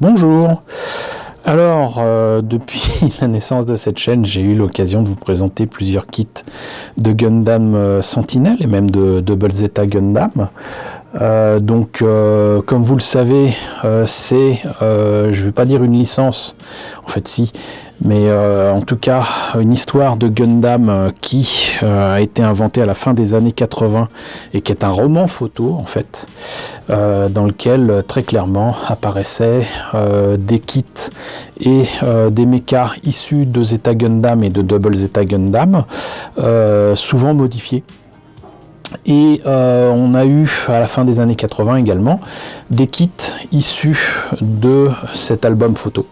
Bonjour. Alors, depuis la naissance de cette chaîne, j'ai eu l'occasion de vous présenter plusieurs kits de Gundam Sentinel et même de Double Zeta Gundam. Comme vous le savez, c'est, je ne vais pas dire une licence, en fait si, mais en tout cas une histoire de Gundam qui a été inventée à la fin des années 80 et qui est un roman photo en fait, dans lequel très clairement apparaissaient des kits et des mechas issus de Zeta Gundam et de Double Zeta Gundam, souvent modifiés. Et on a eu à la fin des années 80 également des kits issus de cet album photo.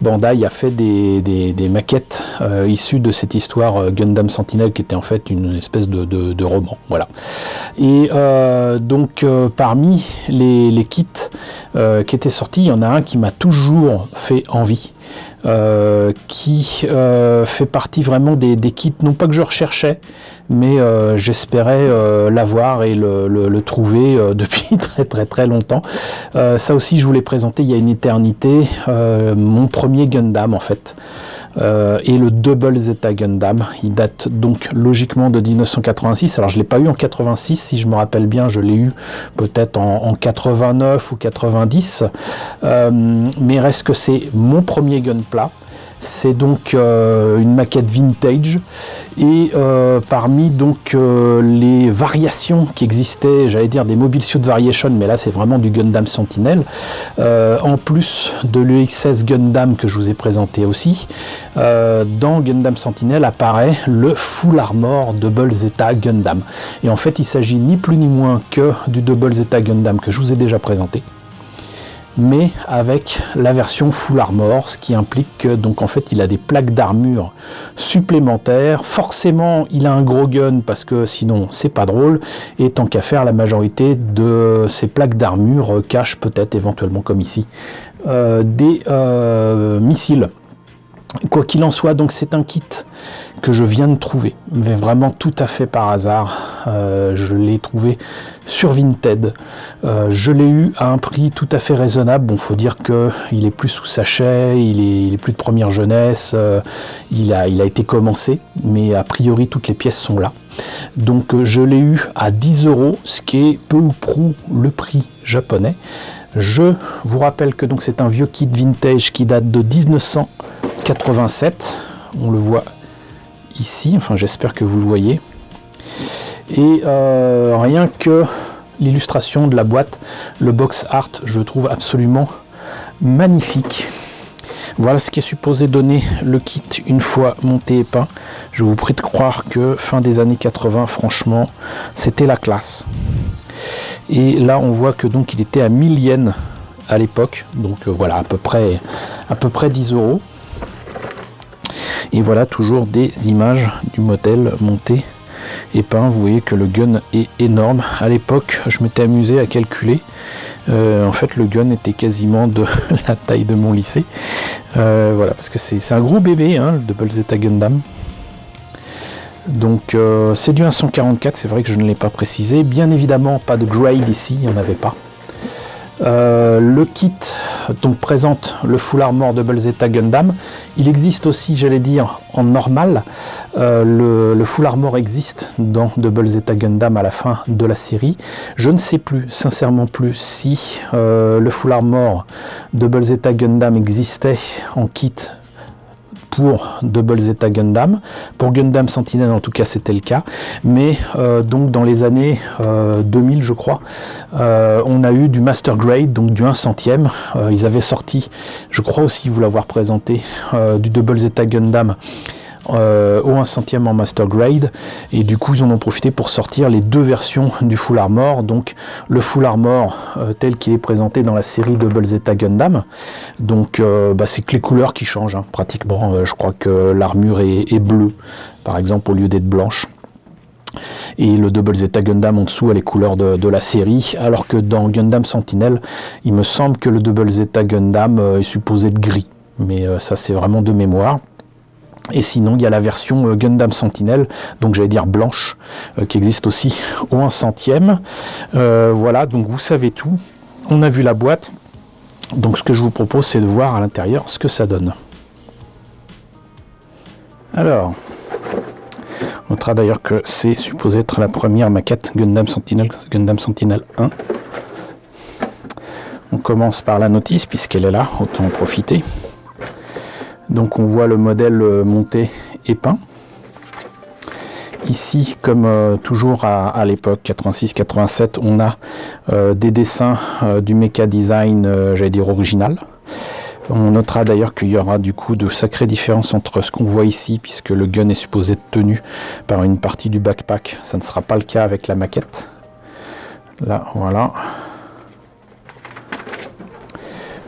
Bandai a fait des maquettes issues de cette histoire Gundam Sentinel qui était en fait une espèce de roman. Voilà. Et parmi les kits qui étaient sortis, il y en a un qui m'a toujours fait envie. Qui fait partie vraiment des kits, non pas que je recherchais, mais j'espérais l'avoir et le trouver depuis très longtemps. Ça aussi, je vous l'ai présenté il y a une éternité, mon premier Gundam en fait. Et le Double Zeta Gundam, il date donc logiquement de 1986. Alors je ne l'ai pas eu en 86, si je me rappelle bien, je l'ai eu peut-être en 89 ou 90, mais reste que c'est mon premier Gunpla. C'est donc une maquette vintage et parmi donc les variations qui existaient, j'allais dire des Mobile Suit Variation, mais là c'est vraiment du Gundam Sentinel, en plus de l'EXS Gundam que je vous ai présenté aussi, dans Gundam Sentinel apparaît le Full Armor Double Zeta Gundam. Et en fait il s'agit ni plus ni moins que du Double Zeta Gundam que je vous ai déjà présenté, mais avec la version Full Armor, ce qui implique que donc en fait il a des plaques d'armure supplémentaires. Forcément il a un gros gun parce que sinon c'est pas drôle, et tant qu'à faire, la majorité de ces plaques d'armure cachent peut-être éventuellement, comme ici, des missiles. Quoi qu'il en soit, donc c'est un kit que je viens de trouver, mais vraiment tout à fait par hasard. Je l'ai trouvé sur Vinted. Je l'ai eu à un prix tout à fait raisonnable. Bon, faut dire que il est plus sous sachet, il est plus de première jeunesse, il a été commencé, mais a priori toutes les pièces sont là. Donc je l'ai eu à 10 €, ce qui est peu ou prou le prix japonais. Je vous rappelle que donc c'est un vieux kit vintage qui date de 1987. On le voit ici, enfin j'espère que vous le voyez. Et rien que l'illustration de la boîte, le box art, je le trouve absolument magnifique. Voilà ce qui est supposé donner le kit une fois monté et peint. Je vous prie de croire que fin des années 80, franchement, c'était la classe. Et là on voit que donc il était à 1000 yens à l'époque, donc voilà, à peu près 10 €. Et voilà toujours des images du modèle monté et peint. Vous voyez que le gun est énorme. À l'époque je m'étais amusé à calculer, en fait le gun était quasiment de la taille de mon lycée. Voilà, parce que c'est un gros bébé, hein, le Double Zeta Gundam. Donc c'est du 144, c'est vrai que je ne l'ai pas précisé. Bien évidemment pas de grade ici, il n'y en avait pas. Le kit donc présente le Full Armor Double Zeta Gundam. Il existe aussi, j'allais dire, en normal. Le Full Armor existe dans Double Zeta Gundam à la fin de la série. Je ne sais plus, sincèrement plus, si le Full Armor Double Zeta Gundam existait en kit pour Double Zeta Gundam. Pour Gundam Sentinel en tout cas c'était le cas, mais donc dans les années 2000 je crois, on a eu du Master Grade, donc du 1/100e. Ils avaient sorti, je crois aussi vous l'avoir présenté, du Double Zeta Gundam au 1/100e en Master Grade, et du coup ils en ont profité pour sortir les deux versions du Full Armor, donc le Full Armor tel qu'il est présenté dans la série Double Zeta Gundam. Donc c'est que les couleurs qui changent, hein, pratiquement. Je crois que l'armure est bleue par exemple au lieu d'être blanche, et le Double Zeta Gundam en dessous a les couleurs de la série, alors que dans Gundam Sentinel il me semble que le Double Zeta Gundam est supposé être gris, mais ça c'est vraiment de mémoire. Et sinon, il y a la version Gundam Sentinel, donc j'allais dire blanche, qui existe aussi au 1/100e. Voilà, donc vous savez tout. On a vu la boîte. Donc ce que je vous propose, c'est de voir à l'intérieur ce que ça donne. Alors, on notera d'ailleurs que c'est supposé être la première maquette Gundam Sentinel 1. On commence par la notice puisqu'elle est là, autant en profiter. Donc on voit le modèle monté et peint. Ici, comme toujours à l'époque 86-87, on a des dessins du Mecha Design, j'allais dire original. On notera d'ailleurs qu'il y aura du coup de sacrées différences entre ce qu'on voit ici, puisque le gun est supposé être tenu par une partie du backpack. Ça ne sera pas le cas avec la maquette. Là, voilà.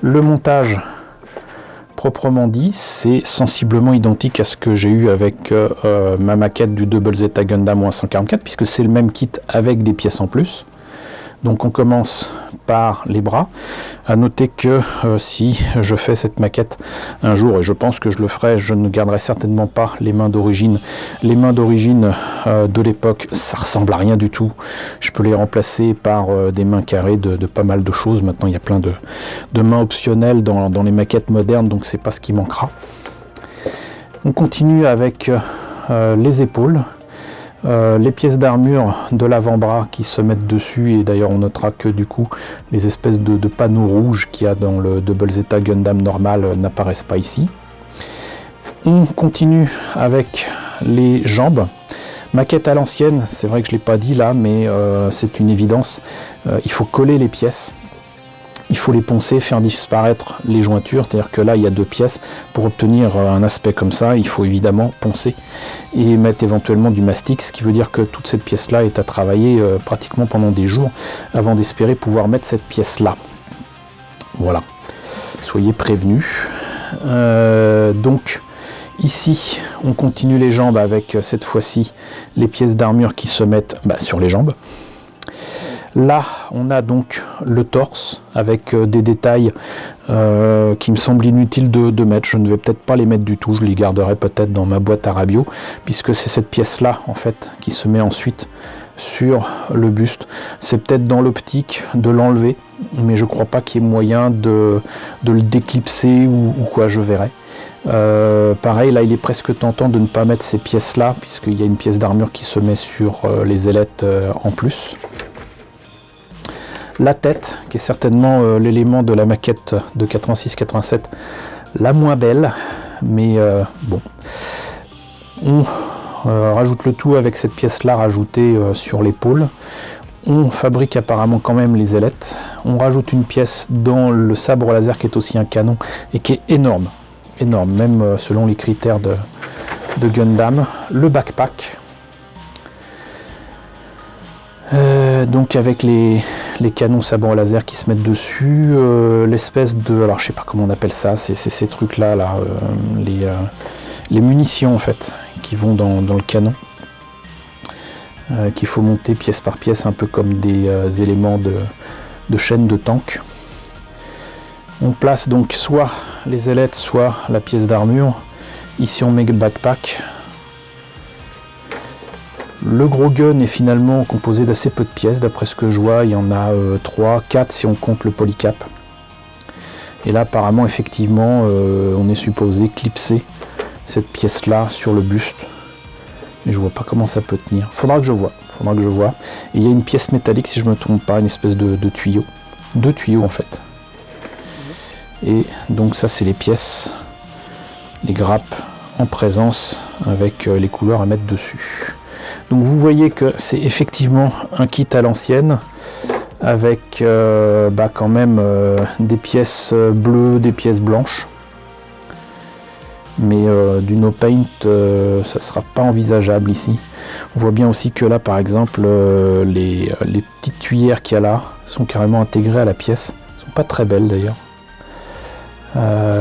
Le montage, proprement dit, c'est sensiblement identique à ce que j'ai eu avec ma maquette du Double Zeta Gundam 144, puisque c'est le même kit avec des pièces en plus. Donc on commence par les bras. À noter que si je fais cette maquette un jour, et je pense que je le ferai, je ne garderai certainement pas les mains d'origine. Les mains d'origine de l'époque, ça ressemble à rien du tout. Je peux les remplacer par des mains carrées de pas mal de choses. Maintenant il y a plein de mains optionnelles dans les maquettes modernes, donc c'est pas ce qui manquera. On continue avec les épaules. Les pièces d'armure de l'avant-bras qui se mettent dessus, et d'ailleurs on notera que du coup les espèces de panneaux rouges qu'il y a dans le Double Zeta Gundam normal n'apparaissent pas ici. On continue avec les jambes. Maquette à l'ancienne, c'est vrai que je ne l'ai pas dit là, mais c'est une évidence. Il faut coller les pièces. Il faut les poncer, faire disparaître les jointures, c'est-à-dire que là il y a deux pièces. Pour obtenir un aspect comme ça, il faut évidemment poncer et mettre éventuellement du mastic, ce qui veut dire que toute cette pièce-là est à travailler pratiquement pendant des jours avant d'espérer pouvoir mettre cette pièce-là. Voilà, soyez prévenus. Donc ici, on continue les jambes avec cette fois-ci les pièces d'armure qui se mettent sur les jambes. Là, on a donc le torse avec des détails qui me semblent inutiles de mettre. Je ne vais peut-être pas les mettre du tout, je les garderai peut-être dans ma boîte à Rabio, puisque c'est cette pièce-là, en fait, qui se met ensuite sur le buste. C'est peut-être dans l'optique de l'enlever, mais je ne crois pas qu'il y ait moyen de le déclipser ou quoi, je verrai. Pareil, là, il est presque tentant de ne pas mettre ces pièces-là, puisqu'il y a une pièce d'armure qui se met sur les ailettes en plus. La tête, qui est certainement l'élément de la maquette de 86-87 la moins belle, mais bon. On rajoute le tout avec cette pièce-là rajoutée sur l'épaule. On fabrique apparemment quand même les ailettes. On rajoute une pièce dans le sabre laser qui est aussi un canon et qui est énorme. Énorme, même selon les critères de Gundam. Le backpack. Donc avec les canons sabre laser qui se mettent dessus, l'espèce de, alors je sais pas comment on appelle ça, c'est ces trucs là, les munitions en fait qui vont dans le canon, qu'il faut monter pièce par pièce, un peu comme des éléments de chaîne de tank. On place donc soit les ailettes, soit la pièce d'armure. Ici on met le backpack. Le gros gun est finalement composé d'assez peu de pièces, d'après ce que je vois, il y en a 3, 4 si on compte le polycap. Et là apparemment effectivement on est supposé clipser cette pièce là sur le buste. Mais je vois pas comment ça peut tenir. Faudra que je vois. Et il y a une pièce métallique si je me trompe pas, une espèce de tuyau. 2 tuyaux en fait. Et donc ça c'est les pièces, les grappes en présence avec les couleurs à mettre dessus. Donc vous voyez que c'est effectivement un kit à l'ancienne avec quand même des pièces bleues, des pièces blanches. Mais du no paint, ça sera pas envisageable ici. On voit bien aussi que là par exemple les petites tuyères qu'il y a là sont carrément intégrées à la pièce. Elles sont pas très belles d'ailleurs.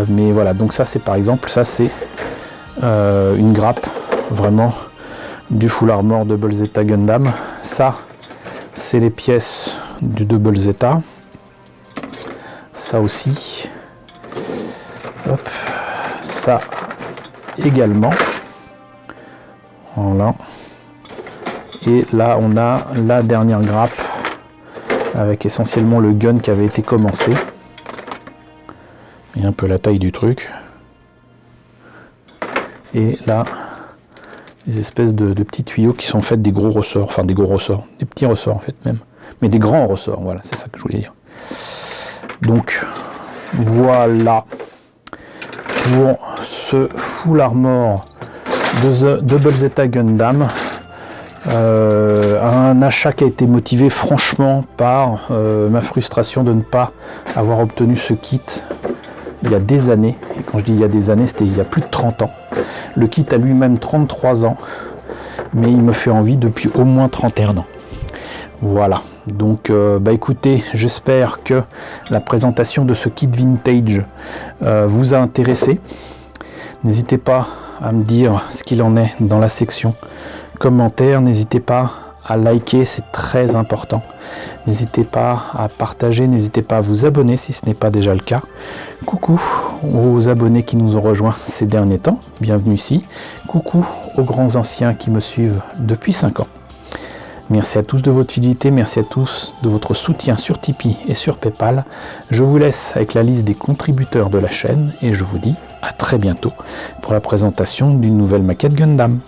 Mais voilà, donc ça c'est par exemple, ça c'est une grappe vraiment du Full Armor Double Zeta Gundam. Ça c'est les pièces du Double Zeta. Ça aussi. Hop. Ça également. Voilà. Et là on a la dernière grappe avec essentiellement le gun qui avait été commencé. un peu la taille du truc. Et là, des espèces de petits tuyaux qui sont en fait des gros ressorts, enfin des gros ressorts, des petits ressorts en fait même, mais des grands ressorts, voilà, c'est ça que je voulais dire. Donc voilà pour ce Full Armor de The Double Zeta Gundam. Un achat qui a été motivé franchement par ma frustration de ne pas avoir obtenu ce kit il y a des années. Et quand je dis il y a des années, c'était il y a plus de 30 ans. Le kit a lui-même 33 ans, mais il me fait envie depuis au moins 31 ans. Voilà, donc écoutez, j'espère que la présentation de ce kit vintage vous a intéressé. N'hésitez pas à me dire ce qu'il en est dans la section commentaires. N'hésitez pas à liker, c'est très important. N'hésitez pas à partager, n'hésitez pas à vous abonner si ce n'est pas déjà le cas. Coucou aux abonnés qui nous ont rejoints ces derniers temps, bienvenue ici. Coucou aux grands anciens qui me suivent depuis 5 ans. Merci à tous de votre fidélité, merci à tous de votre soutien sur Tipeee et sur Paypal. Je vous laisse avec la liste des contributeurs de la chaîne et je vous dis à très bientôt pour la présentation d'une nouvelle maquette Gundam.